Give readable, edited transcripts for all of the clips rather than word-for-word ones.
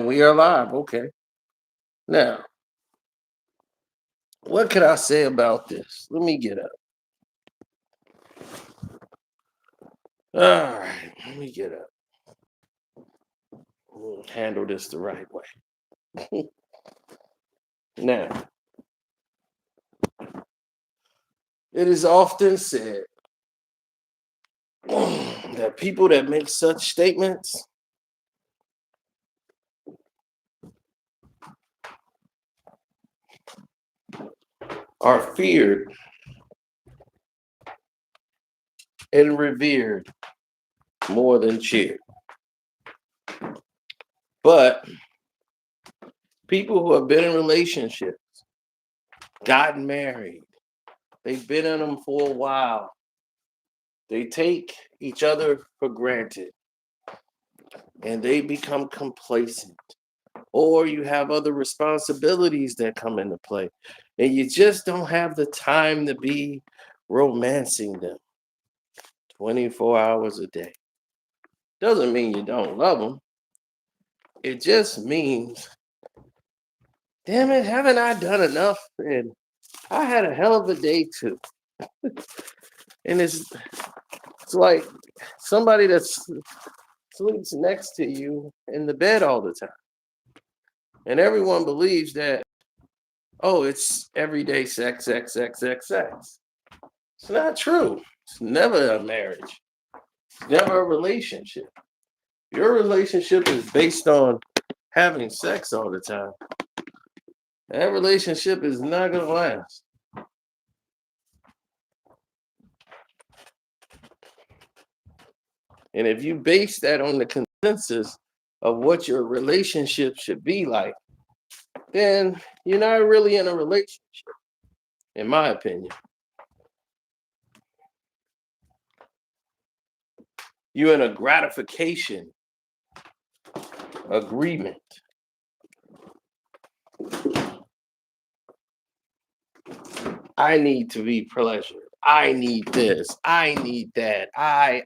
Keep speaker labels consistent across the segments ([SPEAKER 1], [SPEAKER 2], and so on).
[SPEAKER 1] we are live. Okay. Now, what could I say about this? Let me get up. All right. Let me get up. We'll handle this the right way. Now, it is often said that people that make such statements are feared and revered more than cheered. But people who have been in relationships, gotten married, they've been in them for a while, they take each other for granted and they become complacent. Or you have other responsibilities that come into play and you just don't have the time to be romancing them 24 hours a day. Doesn't mean you don't love them. It just means, damn it, haven't I done enough? And I had a hell of a day too. And it's like somebody that sleeps next to you in the bed all the time. And everyone believes that, oh, it's everyday sex, sex, sex, sex, sex. It's not true. It's never a marriage. It's never a relationship. Your relationship is based on having sex all the time. That relationship is not going to last. And if you base that on the consensus of what your relationship should be like, then you're not really in a relationship, in my opinion. You're in a gratification agreement. I need to be pleasured. I need this. I need that. I.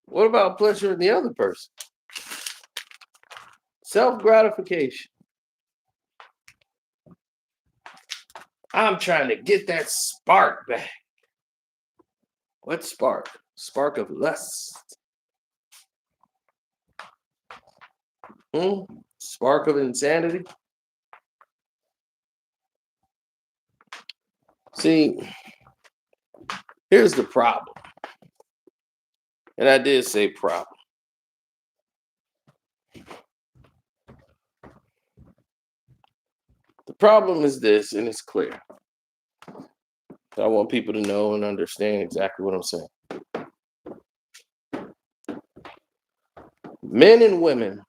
[SPEAKER 1] What about pleasuring the other person? Self-gratification. I'm trying to get that spark back. What spark? Spark of lust. Spark of insanity. See, here's the problem. And I did say problem. The problem is this, and it's clear. I want people to know and understand exactly what I'm saying. Men and women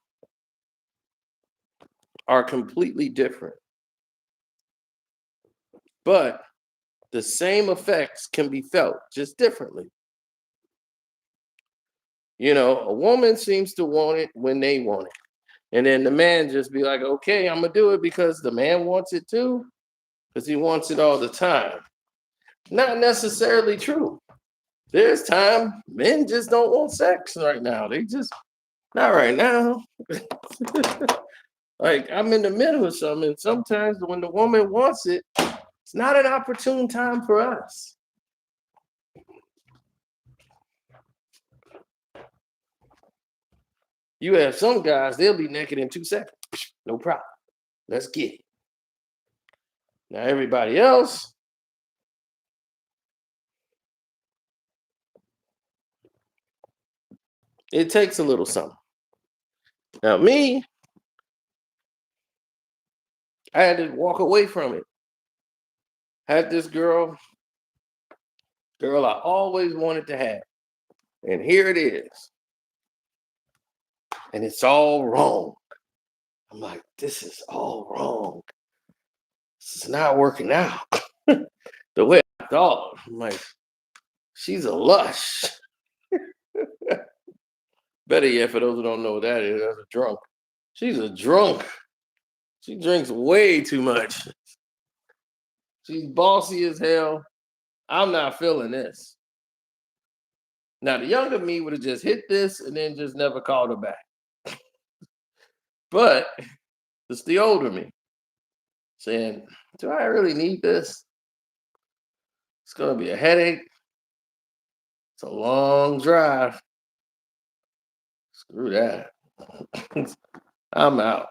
[SPEAKER 1] are completely different, but the same effects can be felt just differently. You know, a woman seems to want it when they want it. And then the man just be like, okay, I'm going to do it because the man wants it too, because he wants it all the time. Not necessarily true. There's time men just don't want sex right now. They just, not right now. Like, I'm in the middle of something. And sometimes when the woman wants it, it's not an opportune time for us. You have some guys, they'll be naked in 2 seconds. No problem. Let's get it. Now, everybody else, it takes a little something. Now, me, I had to walk away from it. Had this girl I always wanted to have. And here it is. And it's all wrong. I'm like, this is all wrong. This is not working out the way I thought. I'm like, she's a lush. Better yet, for those who don't know what that is, that's a drunk. She's a drunk. She drinks way too much. She's bossy as hell. I'm not feeling this. Now, the younger me would have just hit this and then just never called her back. But it's the older me saying, do I really need this? It's going to be a headache. It's a long drive. Screw that. I'm out.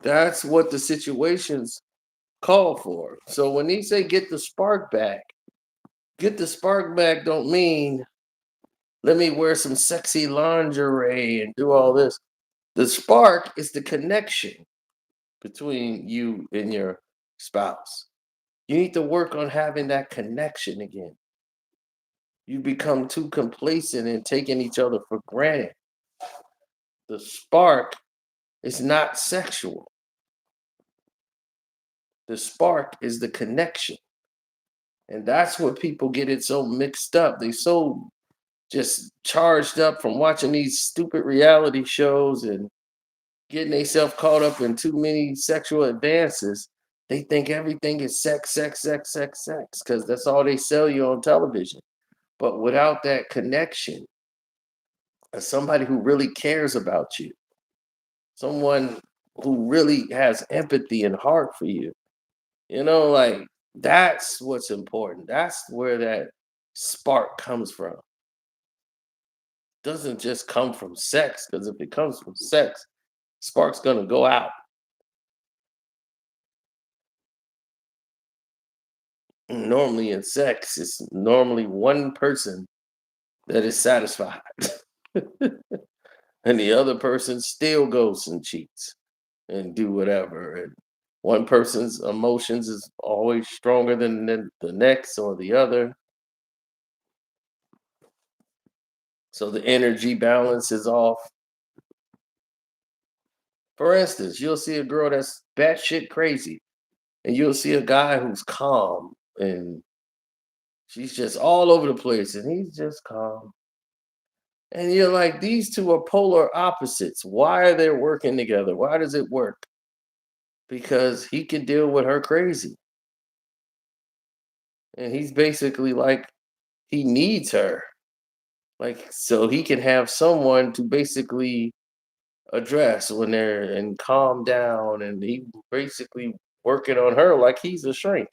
[SPEAKER 1] That's what the situations call for. So when they say get the spark back don't mean let me wear some sexy lingerie and do all this. The spark is the connection between you and your spouse. You need to work on having that connection again. You become too complacent and taking each other for granted. The spark is not sexual. The spark is the connection. And that's what people get it so mixed up. They so just charged up from watching these stupid reality shows and getting themselves caught up in too many sexual advances. They think everything is sex, sex, sex, sex, sex, because that's all they sell you on television. But without that connection, as somebody who really cares about you, someone who really has empathy and heart for you, like that's what's important. That's where that spark comes from. Doesn't just come from sex, because if it comes from sex, spark's gonna go out. Normally in sex, it's normally one person that is satisfied, and the other person still goes and cheats and do whatever. And one person's emotions is always stronger than the next or the other. So the energy balance is off. For instance, you'll see a girl that's batshit crazy, and you'll see a guy who's calm and she's just all over the place and he's just calm. And you're like, these two are polar opposites. Why are they working together? Why does it work? Because he can deal with her crazy. And he's basically like, he needs her. Like, so he can have someone to basically address when they're and calm down. And he basically working on her like he's a shrink.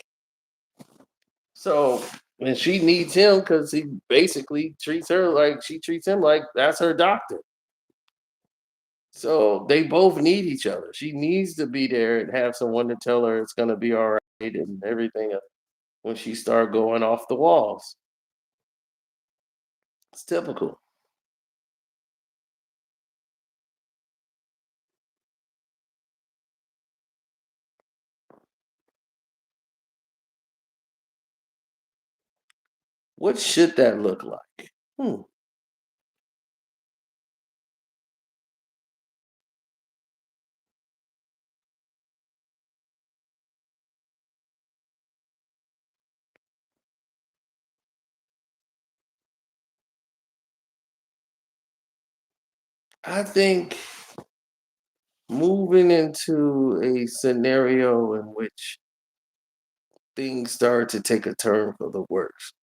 [SPEAKER 1] So, and she needs him because he basically treats her like she treats him like that's her doctor. So they both need each other. She needs to be there and have someone to tell her it's gonna be all right and everything when she start going off the walls. It's typical. What should that look like? Hmm. I think moving into a scenario in which things start to take a turn for the worse.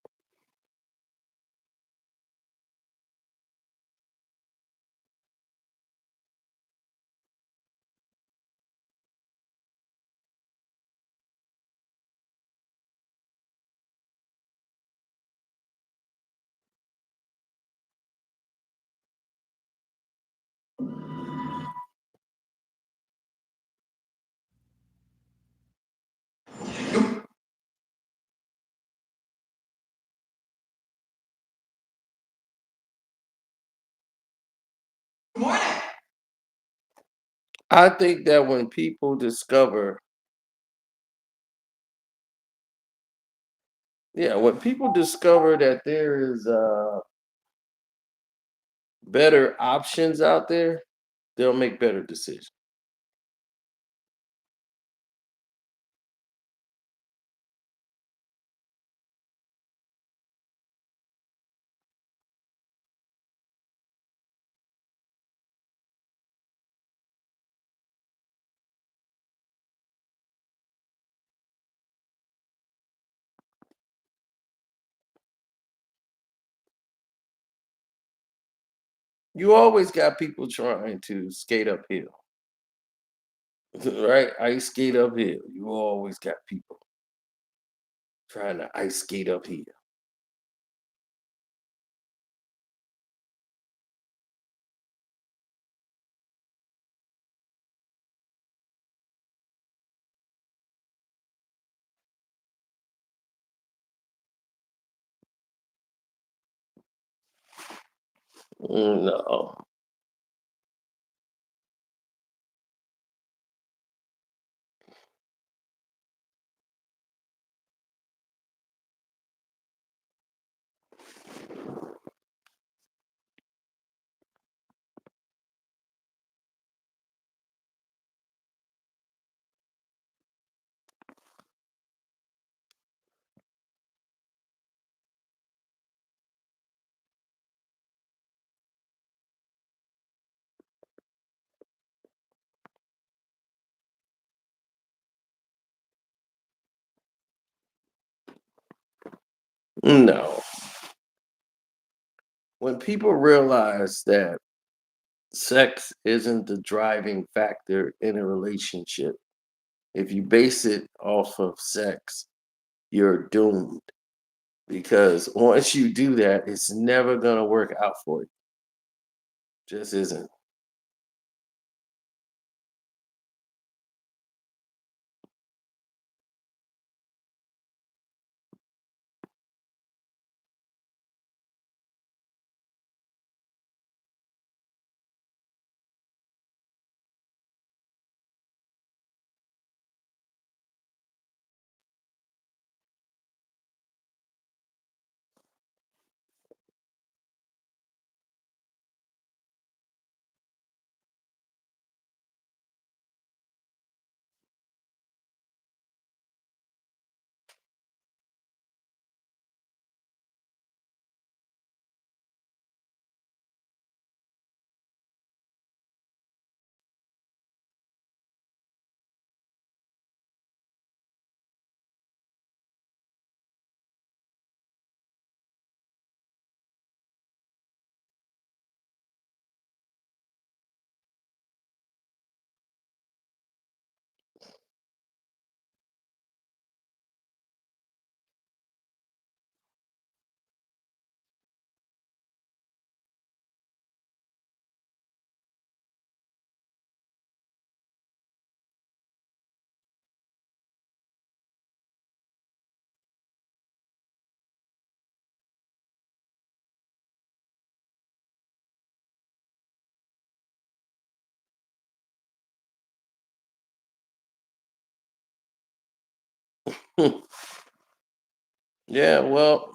[SPEAKER 1] I think that when people discover, yeah, when people discover that there is better options out there, they'll make better decisions. You always got people trying to skate uphill, right? Ice skate uphill. You always got people trying to ice skate uphill. No, no. When people realize that sex isn't the driving factor in a relationship, if you base it off of sex, you're doomed because once you do that, it's never going to work out for you. Just isn't. Yeah, well,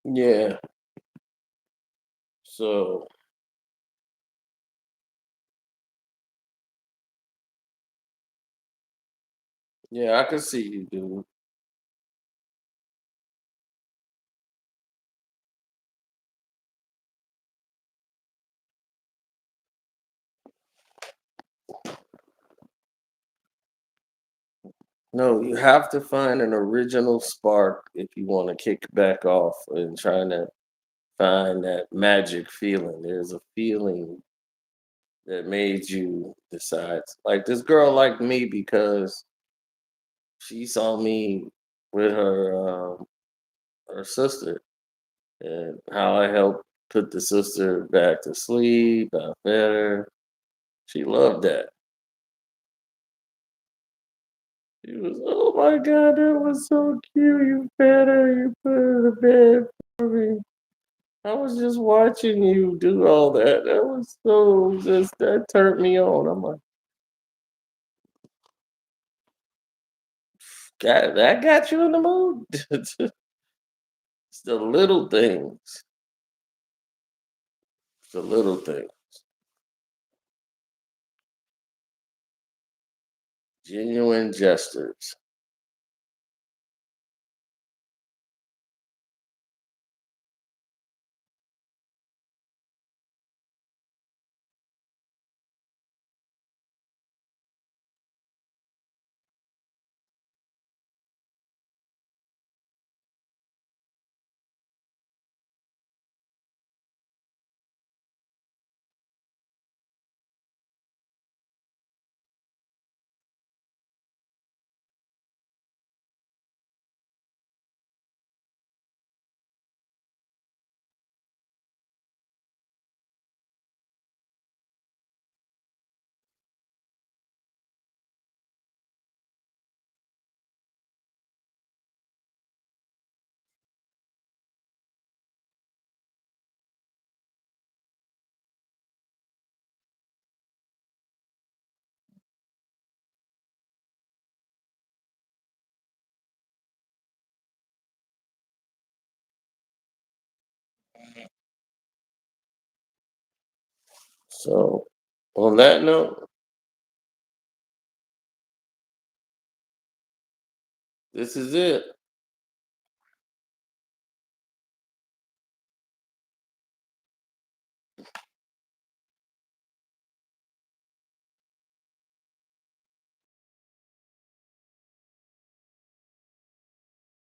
[SPEAKER 1] Yeah. So yeah, I can see you, dude. No, you have to find an original spark if you want to kick back off and trying to find that magic feeling. There's a feeling that made you decide. Like this girl liked me because she saw me with her sister and how I helped put the sister back to sleep. I fed her. She loved that. She was, oh my god, that was so cute. You fed her. You put her in the bed for me. I was just watching you do all that. That was so just that turned me on. I'm like, God, that got you in the mood. It's the little things. It's the little thing. Genuine gestures. So, on that note, this is it.